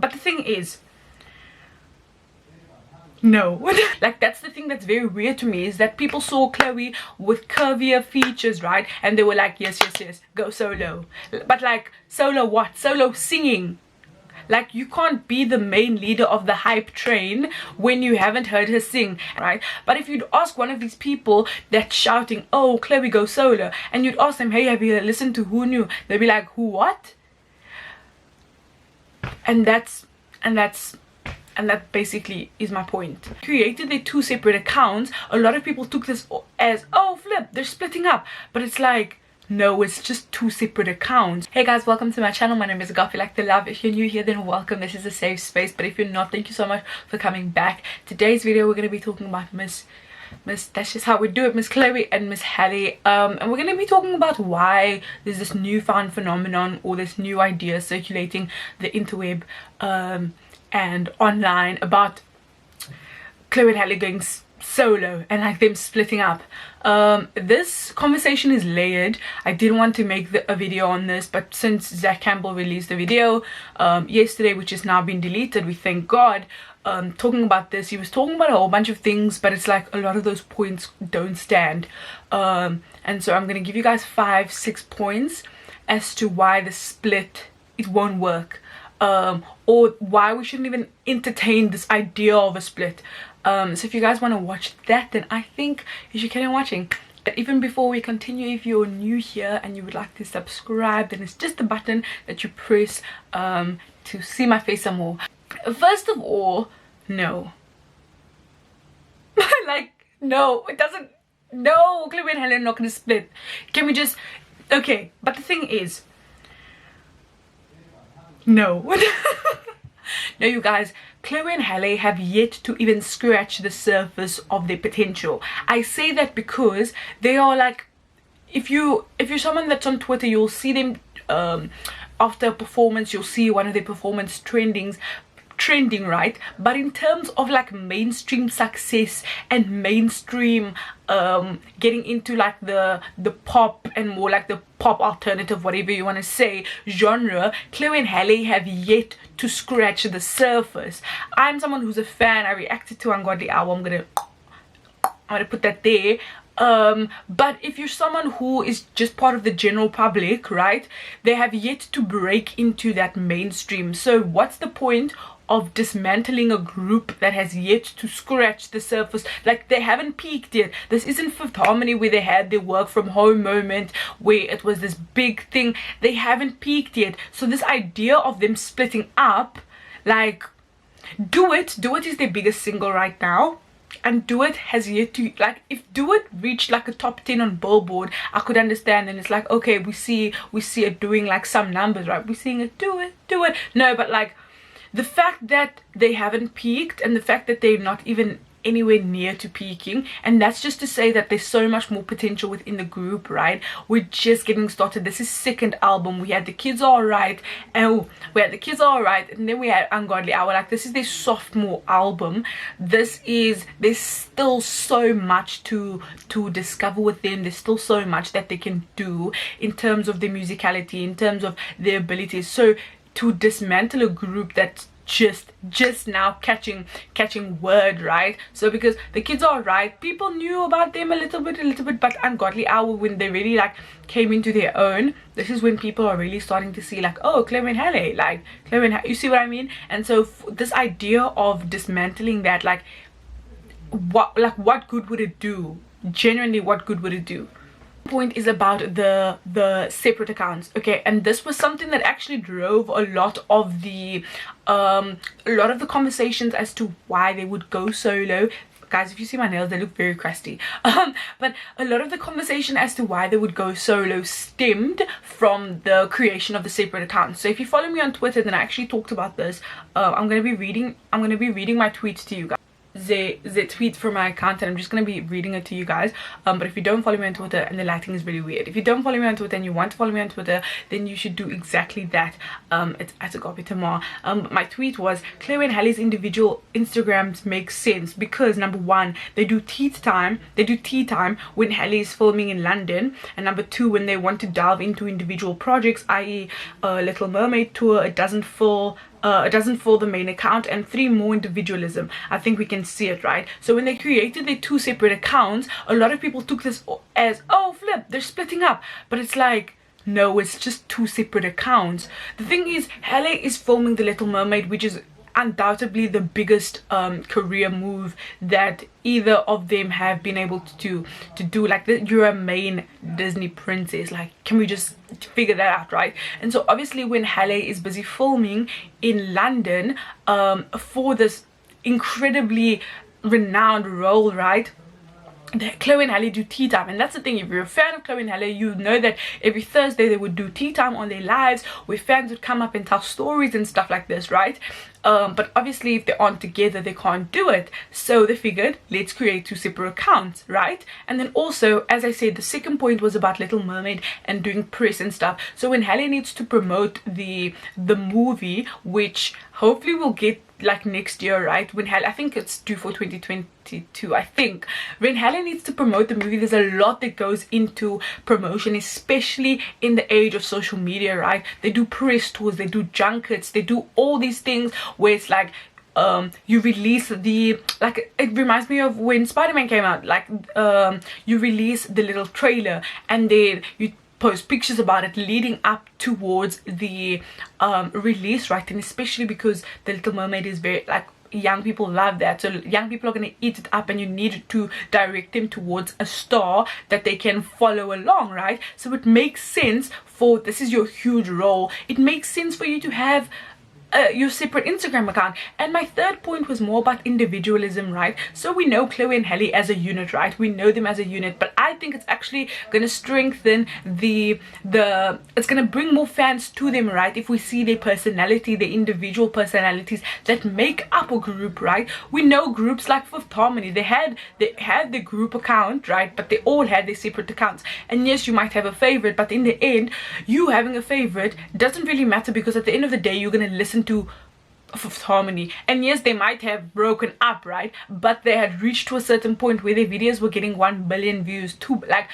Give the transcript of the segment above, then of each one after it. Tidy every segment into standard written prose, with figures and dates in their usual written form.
But the thing is, no. Like, that's the thing that's very weird to me, is that people saw Chloe with curvier features, right, and they were like, yes, go solo. But like, solo what? Solo singing. Like, you can't be the main leader of the hype train when you haven't heard her sing, right? But if you'd ask one of these people that's shouting, oh, Chloe, go solo, and you'd ask them, hey, have you listened to Who Knew? They'd be like, who, what? And that basically is my point. Created their two separate accounts. A lot of people took this as, oh, flip, they're splitting up. But it's like, no, it's just two separate accounts. Hey guys, welcome to my channel. My name is Agape, like the love. If you're new here, then welcome. This is a safe space. But if you're not, thank you so much for coming back. Today's video, we're going to be talking about Miss, that's just how we do it, Miss Chloe and Miss Halle. And we're going to be talking about why there's this newfound phenomenon, or this new idea circulating the interweb and online about Chloe and Halle going solo and like them splitting up. This conversation is layered. I didn't want to make a video on this, but since Zach Campbell released the video yesterday, which has now been deleted, we thank God, talking about this, he was talking about a whole bunch of things, but it's like a lot of those points don't stand. And so I'm gonna give you guys 5-6 points as to why the split, it won't work, or why we shouldn't even entertain this idea of a split. So if you guys want to watch that, then I think you should carry on watching. But even before we continue, if you're new here and you would like to subscribe, then it's just a button that you press to see my face some more. First of all, no. Like, no, it doesn't. No, Chloe and Halle are not going to split. Can we just, okay, but the thing is, no. No, you guys, Chloe and Halle have yet to even scratch the surface of their potential. I say that because they are like, if you're someone that's on Twitter, you'll see them after a performance, you'll see one of their performance trending, right? But in terms of like mainstream success and mainstream getting into like the pop and more like the pop alternative, whatever you want to say, genre, Chloe and Halle have yet to scratch the surface. I'm someone who's a fan. I reacted to Ungodly Hour. I'm gonna put that there. But if you're someone who is just part of the general public, right, they have yet to break into that mainstream. So what's the point of dismantling a group that has yet to scratch the surface? Like, they haven't peaked yet. This isn't Fifth Harmony where they had their work from home moment where it was this big thing. They haven't peaked yet. So this idea of them splitting up, like, Do It is their biggest single right now, and Do It has yet to, like, if Do It reached like a top 10 on Billboard, I could understand. And it's like, okay, we see it doing like some numbers, right? We're seeing it, do it. No, but like, the fact that they haven't peaked, and the fact that they're not even anywhere near to peaking, and that's just to say that there's so much more potential within the group, right? We're just getting started. This is second album. We had The Kids Are Alright, and and then we had Ungodly Hour. Like, this is their sophomore album. There's still so much to discover with them. There's still so much that they can do in terms of their musicality, in terms of their abilities. So to dismantle a group that's just now catching word, right? So because The Kids Are Alright, people knew about them a little bit, but Ungodly Hour, when they really like came into their own, this is when people are really starting to see like, oh, Chloe and Halle, like Chloe and Halle, you see what I mean? And so this idea of dismantling that, like what good would it do? Genuinely, what good would it do? Point is about the separate accounts, okay? And this was something that actually drove a lot of the conversations as to why they would go solo. Guys, if you see my nails, they look very crusty. But a lot of the conversation as to why they would go solo stemmed from the creation of the separate accounts. So if you follow me on Twitter, then I actually talked about this. I'm gonna be reading my tweets to you guys. The tweet from my account, and I'm just going to be reading it to you guys. But if you don't follow me on Twitter, and the lighting is really weird, if you don't follow me on Twitter and you want to follow me on Twitter, then you should do exactly that. It's at Agape. My tweet was, Chloe and Halle's individual Instagrams make sense because number one, they do tea time when Halle is filming in London, and number two, when they want to delve into individual projects, i.e. Little Mermaid tour, it doesn't feel it doesn't follow the main account, and 3, more individualism. I think we can see it, right? So when they created their 2 separate accounts, a lot of people took this as, oh flip, they're splitting up. But it's like, no, it's just 2 separate accounts. The thing is, Halle is filming The Little Mermaid, which is undoubtedly the biggest career move that either of them have been able to do. Like, you're a main Disney princess, like, can we just figure that out, right? And so obviously when Halle is busy filming in London for this incredibly renowned role, right, Chloe and Halle do tea time. And that's the thing, if you're a fan of Chloe and Halle, you know that every Thursday they would do tea time on their lives where fans would come up and tell stories and stuff like this, right? But obviously if they aren't together, they can't do it. So they figured, let's create 2 separate accounts, right? And then also, as I said, the second point was about Little Mermaid and doing press and stuff. So when Halle needs to promote the movie, which hopefully we'll get like next year, right? When Halle, I think it's due for 2022, I think. When Halle needs to promote the movie, there's a lot that goes into promotion, especially in the age of social media, right? They do press tours, they do junkets, they do all these things where it's like you release the, like, it reminds me of when Spider-Man came out, like you release the little trailer and then you post pictures about it leading up towards the release, right? And especially because The Little Mermaid is very, like, young people love that, so young people are going to eat it up, and you need to direct them towards a star that they can follow along, right? So it makes sense for, this is your huge role, it makes sense for you to have your separate Instagram account. And my third point was more about individualism, right? So we know Chloe and Halle as a unit, right? We know them as a unit, but I think it's actually going to strengthen it's going to bring more fans to them, right? If we see their personality, their individual personalities that make up a group, right? We know groups like Fifth Harmony, they had the group account, right? But they all had their separate accounts. And yes, you might have a favorite, but in the end, you having a favorite doesn't really matter, because at the end of the day, you're going to listen to Fifth Harmony. And yes, they might have broken up, right? But they had reached to a certain point where their videos were getting 1 billion views too. Like,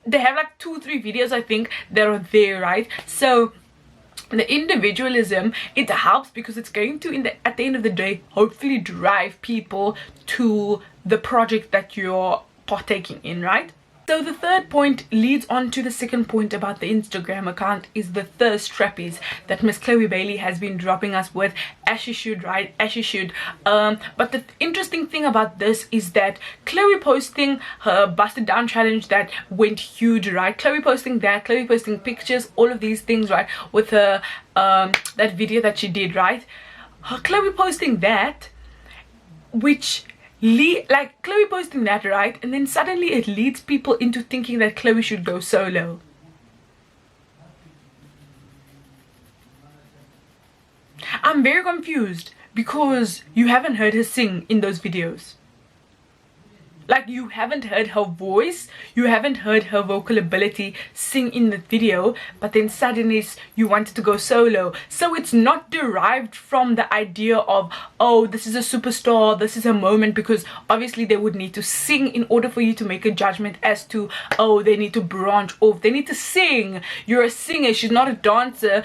they have like 2-3 videos, I think, that are there, right? So the individualism, it helps because it's going to, at the end of the day, hopefully drive people to the project that you're partaking in, right? So the third point leads on to the second point about the Instagram account, is the thirst trappies that Miss Chloe Bailey has been dropping us with, as she should, right? As she should. But the interesting thing about this is that Chloe posting her busted down challenge that went huge, right? Chloe posting that, Chloe posting pictures, all of these things, right? With her that video that she did, right? Chloe posting that, which like Chloe posting that, right? And then suddenly it leads people into thinking that Chloe should go solo. I'm very confused because you haven't heard her sing in those videos. Like, you haven't heard her voice, you haven't heard her vocal ability sing in the video, but then suddenly you wanted to go solo. So it's not derived from the idea of, oh, this is a superstar, this is a moment, because obviously they would need to sing in order for you to make a judgment as to, oh, they need to branch off, they need to sing. You're a singer, she's not a dancer.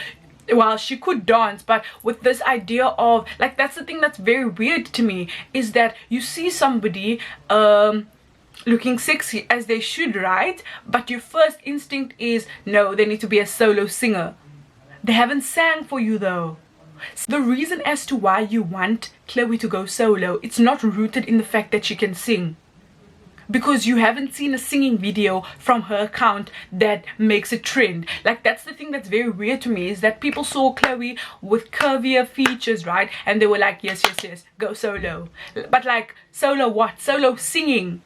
Well, she could dance, but with this idea of, like, that's the thing that's very weird to me, is that you see somebody looking sexy, as they should, right? But your first instinct is, no, they need to be a solo singer. They haven't sang for you though. The reason as to why you want Chloe to go solo, it's not rooted in the fact that she can sing, because you haven't seen a singing video from her account that makes a trend. Like, that's the thing that's very weird to me, is that people saw Chloe with curvier features, right? And they were like, yes, yes, yes, go solo. But like, solo what? Solo singing.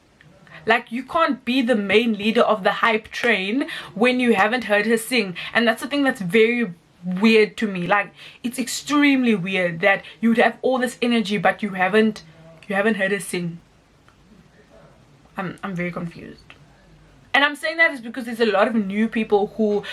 Like, you can't be the main leader of the hype train when you haven't heard her sing. And that's the thing that's very weird to me. Like, it's extremely weird that you would have all this energy but you haven't heard her sing. I'm very confused. And I'm saying that is because there's a lot of new people who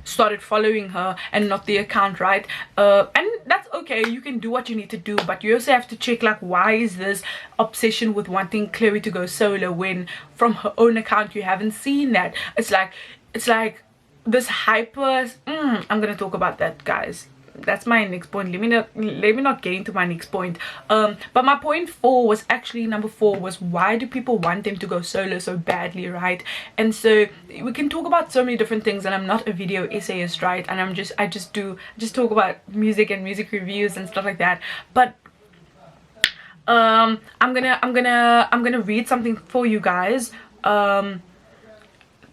started following her and not the account, right? And that's okay, you can do what you need to do, but you also have to check, like, why is this obsession with wanting Chloe to go solo when from her own account you haven't seen that? It's like this hyper I'm gonna talk about that, guys. that's my next point. Let me not get into my next point. But my point 4 was actually, number 4 was, why do people want them to go solo so badly, right? And so we can talk about so many different things, and I'm not a video essayist, right? And I just talk about music and music reviews and stuff like that. But I'm gonna read something for you guys.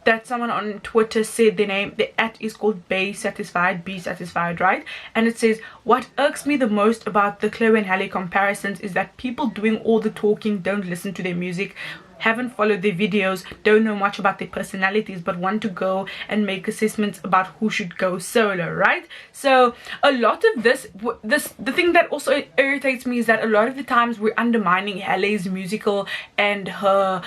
That someone on Twitter said. The @ is called be satisfied, right? And it says, what irks me the most about the Chloe and Halle comparisons is that people doing all the talking don't listen to their music, haven't followed their videos, don't know much about their personalities, but want to go and make assessments about who should go solo, right? So a lot of the thing that also irritates me is that a lot of the times we're undermining Halle's musical and her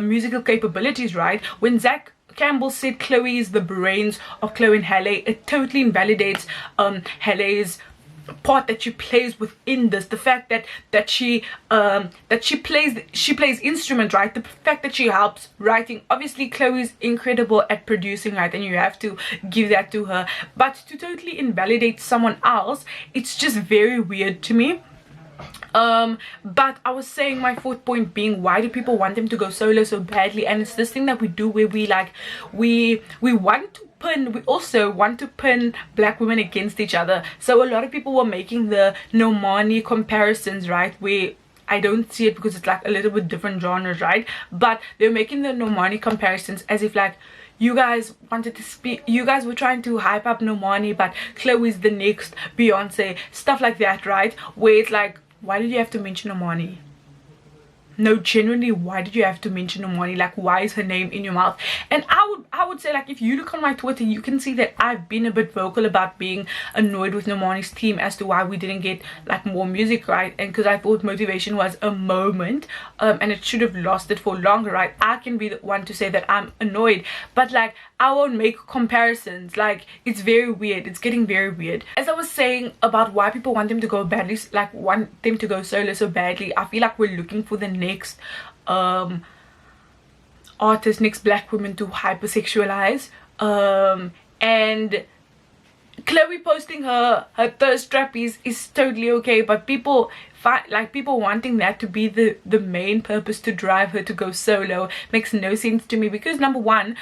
musical capabilities, right? When Zach Campbell said Chloe is the brains of Chloe and Halle, it totally invalidates Halle's part that she plays within this. The fact that she plays instrument, right? The fact that she helps writing. Obviously Chloe's incredible at producing, right? And you have to give that to her. But to totally invalidate someone else, it's just very weird to me. But I was saying, my 4th point being, why do people want them to go solo so badly? And it's this thing that we do where we also want to pin black women against each other. So a lot of people were making the Normani comparisons, right? Where I don't see it because it's like a little bit different genres, right? But they're making the Normani comparisons as if like, you guys wanted to speak, you guys were trying to hype up Normani, but Chloe's the next Beyonce, stuff like that, right? Where it's like, why did you have to mention Normani? No, genuinely, why did you have to mention Normani? Like, why is her name in your mouth? And I would say, like, if you look on my Twitter, you can see that I've been a bit vocal about being annoyed with Normani's team as to why we didn't get like more music, right? And because I thought Motivation was a moment, and it should have lasted for longer, right? I can be the one to say that I'm annoyed, but like, I won't make comparisons. Like, it's very weird. It's getting very weird. As I was saying about why people want them to go badly, like want them to go solo so badly, I feel like we're looking for the next artist, next black woman to hypersexualize. And Chloe posting her thirst trappies is totally okay, but people wanting that to be the main purpose to drive her to go solo makes no sense to me. Because number one,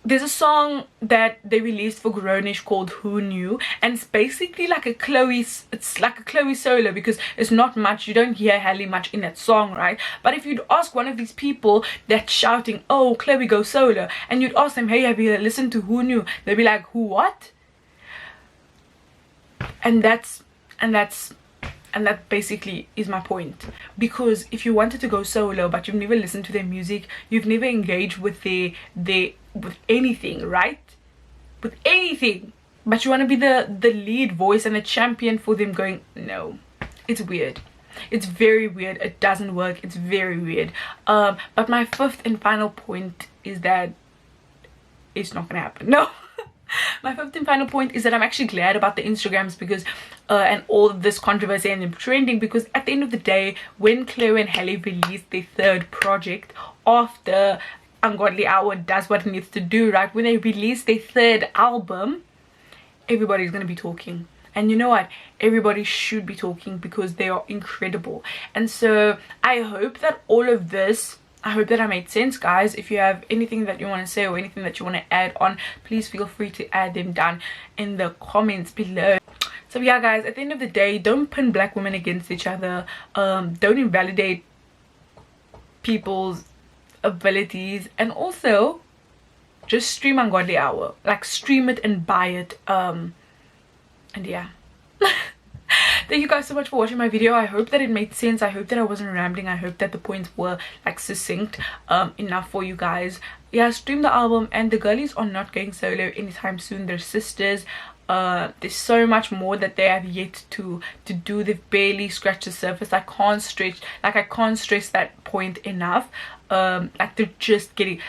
there's a song that they released for Grownish called Who Knew, and it's basically like a Chloe solo, because it's not much, you don't hear Halle much in that song, right? But if you'd ask one of these people that's shouting, oh, Chloe go solo, and you'd ask them, hey, have you listened to Who Knew? They'd be like, who, what? And that basically is my point. Because if you wanted to go solo but you've never listened to their music, you've never engaged with with anything, right? With anything, but you want to be the lead voice and the champion for them, going, no, it's weird. It's very weird. It doesn't work. It's very weird. But my 5th and final point is that it's not gonna happen. No. My 5th and final point is that I'm actually glad about the Instagrams, because and all of this controversy and trending, because at the end of the day, when Chloe and Halle released their 3rd project after Ungodly Hour does what it needs to do, right? When they release their 3rd album, everybody's gonna be talking. And you know what? Everybody should be talking, because they are incredible. And so I hope that all of this, I hope that I made sense, guys. If you have anything that you want to say or anything that you want to add on, please feel free to add them down in the comments below. So yeah, guys, at the end of the day, don't pin black women against each other. Don't invalidate people's abilities, and also just stream Ungodly Hour. Like, stream it and buy it. And yeah. Thank you guys so much for watching my video. I hope that it made sense. I hope that I wasn't rambling. I hope that the points were like succinct enough for you guys. Yeah, stream the album, and the girlies are not going solo anytime soon. They're sisters. There's so much more that they have yet to do. They've barely scratched the surface. I can't stress that point enough. Like, they're just getting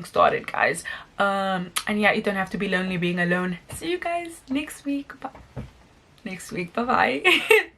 started, guys. And yeah, you don't have to be lonely being alone. See you guys next week. Bye. Bye bye.